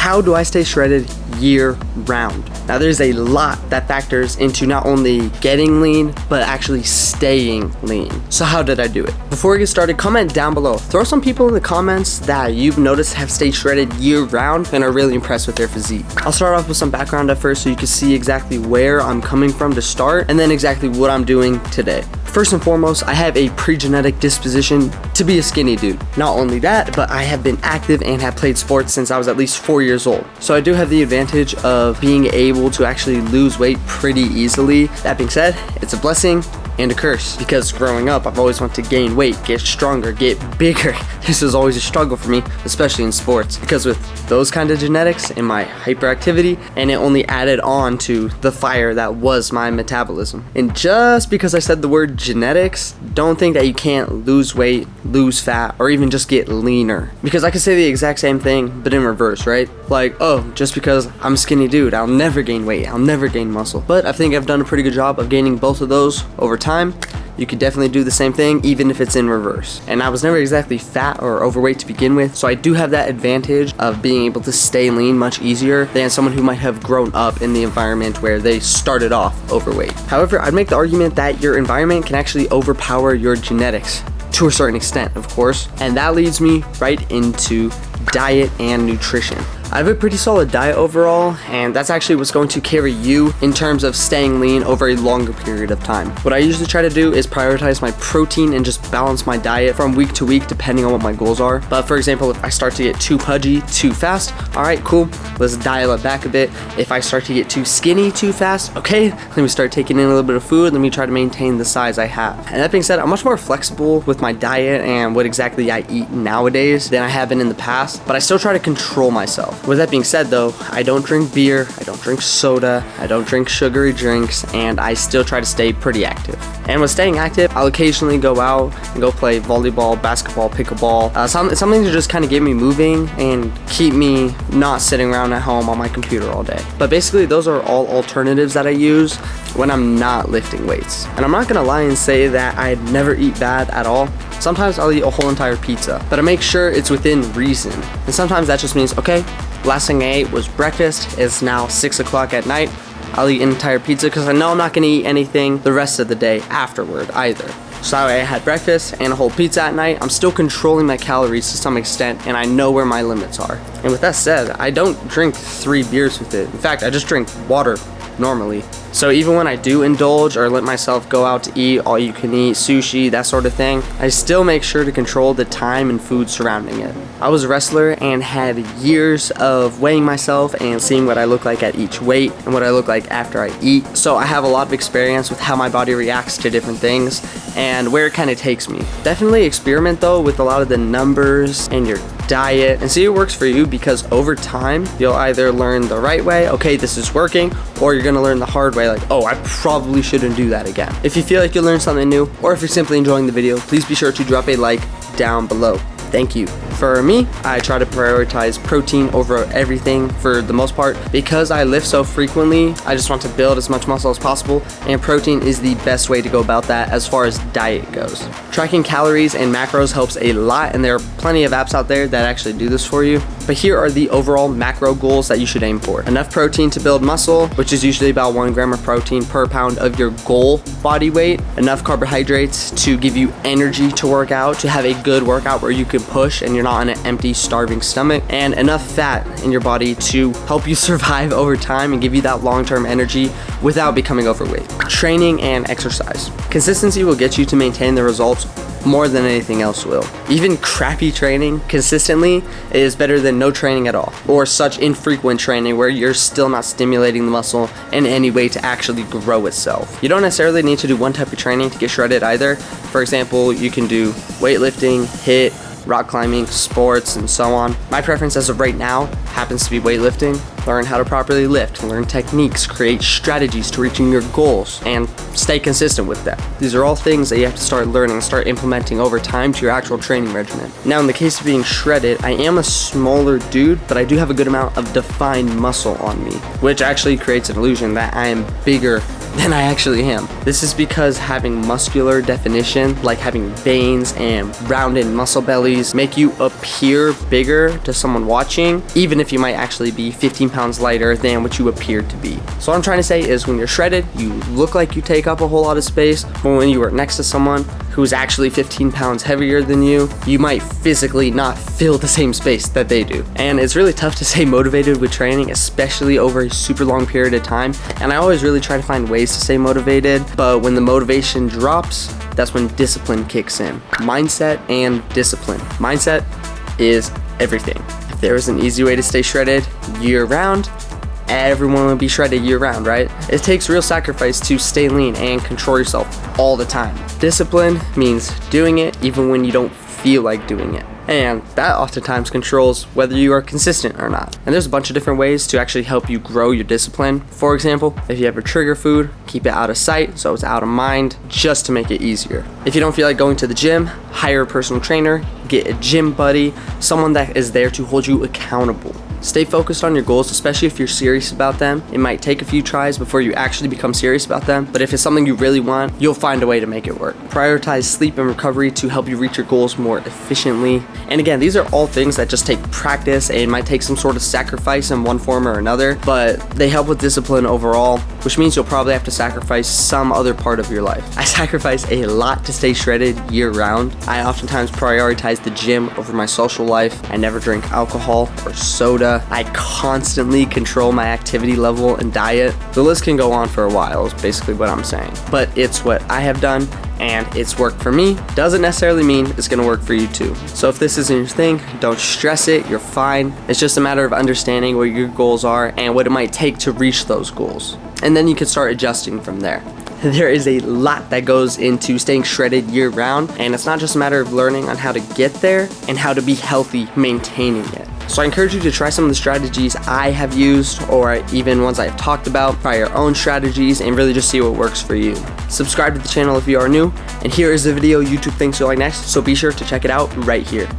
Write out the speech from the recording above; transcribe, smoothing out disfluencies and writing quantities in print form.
how do I stay shredded year round? Now there's a lot that factors into not only getting lean, but actually staying lean. So how did I do it? Before we get started, comment down below. Throw some people in the comments that you've noticed have stayed shredded year round and are really impressed with their physique. I'll start off with some background at first so you can see exactly where I'm coming from to start, and then exactly what I'm doing today. First and foremost, I have a pre-genetic disposition to be a skinny dude. Not only that, but I have been active and have played sports since I was at least 4 years old. So I do have the advantage of being able to actually lose weight pretty easily. That being said, it's a blessing and a curse, because growing up I've always wanted to gain weight, get stronger, get bigger. This is always a struggle for me, especially in sports, because with those kind of genetics and my hyperactivity, and it only added on to the fire that was my metabolism. And just because I said the word genetics, don't think that you can't lose weight, lose fat, or even just get leaner, because I could say the exact same thing but in reverse, right? Like, oh, just because I'm a skinny dude, I'll never gain weight, I'll never gain muscle. But I think I've done a pretty good job of gaining both of those over time. You could definitely do the same thing even if it's in reverse. And I was never exactly fat or overweight to begin with, so I do have that advantage of being able to stay lean much easier than someone who might have grown up in the environment where they started off overweight. However, I'd make the argument that your environment can actually overpower your genetics to a certain extent, of course, and that leads me right into diet and nutrition. I have a pretty solid diet overall, and that's actually what's going to carry you in terms of staying lean over a longer period of time. What I usually try to do is prioritize my protein and just balance my diet from week to week depending on what my goals are. But for example, if I start to get too pudgy too fast, all right, cool, let's dial it back a bit. If I start to get too skinny too fast, okay, let me start taking in a little bit of food, let me try to maintain the size I have. And that being said, I'm much more flexible with my diet and what exactly I eat nowadays than I have been in the past, but I still try to control myself. With that being said though, I don't drink beer, I don't drink soda, I don't drink sugary drinks, and I still try to stay pretty active. And with staying active, I'll occasionally go out and go play volleyball, basketball, pickleball, something to just kind of get me moving and keep me not sitting around at home on my computer all day. But basically those are all alternatives that I use when I'm not lifting weights. And I'm not gonna lie and say that I never eat bad at all. Sometimes I'll eat a whole entire pizza, but I make sure it's within reason. And sometimes that just means, okay, last thing I ate was breakfast, it's now 6 o'clock at night, I'll eat an entire pizza because I know I'm not gonna eat anything the rest of the day afterward either. So I had breakfast and a whole pizza at night. I'm still controlling my calories to some extent, and I know where my limits are. And with that said, I don't drink 3 beers with it. In fact, I just drink water normally. So even when I do indulge or let myself go out to eat all you can eat, sushi, that sort of thing, I still make sure to control the time and food surrounding it. I was a wrestler and had years of weighing myself and seeing what I look like at each weight and what I look like after I eat. So I have a lot of experience with how my body reacts to different things and where it kind of takes me. Definitely experiment though with a lot of the numbers and your diet and see what works for you, because over time you'll either learn the right way, okay, this is working, or you're gonna learn the hard way, like, oh, I probably shouldn't do that again. If you feel like you learned something new, or if you're simply enjoying the video, please be sure to drop a like down below. Thank you. For me, I try to prioritize protein over everything for the most part. Because I lift so frequently, I just want to build as much muscle as possible, and protein is the best way to go about that as far as diet goes. Tracking calories and macros helps a lot, and there are plenty of apps out there that actually do this for you. But here are the overall macro goals that you should aim for. Enough protein to build muscle, which is usually about 1 gram of protein per pound of your goal body weight. Enough carbohydrates to give you energy to work out, to have a good workout where you can push and you're not on an empty, starving stomach. And enough fat in your body to help you survive over time and give you that long-term energy without becoming overweight. Training and exercise. Consistency will get you to maintain the results more than anything else will. Even crappy training consistently is better than no training at all, or such infrequent training where you're still not stimulating the muscle in any way to actually grow itself. You don't necessarily need to do one type of training to get shredded either. For example, you can do weightlifting, HIIT, rock climbing, sports, and so on. My preference as of right now happens to be weightlifting. Learn how to properly lift, learn techniques, create strategies to reaching your goals, and stay consistent with that. These are all things that you have to start learning, start implementing over time to your actual training regimen. Now, in the case of being shredded, I am a smaller dude, but I do have a good amount of defined muscle on me, which actually creates an illusion that I am bigger than I actually am. This is because having muscular definition, like having veins and rounded muscle bellies, make you appear bigger to someone watching, even if you might actually be 15 pounds lighter than what you appear to be. So what I'm trying to say is when you're shredded, you look like you take up a whole lot of space, but when you are next to someone who's actually 15 pounds heavier than you, you might physically not fill the same space that they do. And it's really tough to stay motivated with training, especially over a super long period of time. And I always really try to find ways to stay motivated, but when the motivation drops, that's when discipline kicks in. Mindset and discipline. Mindset is everything. If there was an easy way to stay shredded year round, everyone would be shredded year round, right? It takes real sacrifice to stay lean and control yourself all the time. Discipline means doing it even when you don't feel like doing it. And that oftentimes controls whether you are consistent or not. And there's a bunch of different ways to actually help you grow your discipline. For example, if you have a trigger food, keep it out of sight so it's out of mind, just to make it easier. If you don't feel like going to the gym, hire a personal trainer, get a gym buddy, someone that is there to hold you accountable. Stay focused on your goals, especially if you're serious about them. It might take a few tries before you actually become serious about them, but if it's something you really want, you'll find a way to make it work. Prioritize sleep and recovery to help you reach your goals more efficiently. And again, these are all things that just take practice and might take some sort of sacrifice in one form or another, but they help with discipline overall, which means you'll probably have to sacrifice some other part of your life. I sacrifice a lot to stay shredded year round. I oftentimes prioritize the gym over my social life. I never drink alcohol or soda. I constantly control my activity level and diet. The list can go on for a while, is basically what I'm saying. But it's what I have done, and it's worked for me. Doesn't necessarily mean it's gonna work for you too. So if this isn't your thing, don't stress it, you're fine. It's just a matter of understanding what your goals are and what it might take to reach those goals. And then you can start adjusting from there. There is a lot that goes into staying shredded year round, and it's not just a matter of learning on how to get there and how to be healthy maintaining it. So I encourage you to try some of the strategies I have used, or even ones I've talked about, try your own strategies and really just see what works for you. Subscribe to the channel if you are new, and here is the video YouTube thinks you'll like next, so be sure to check it out right here.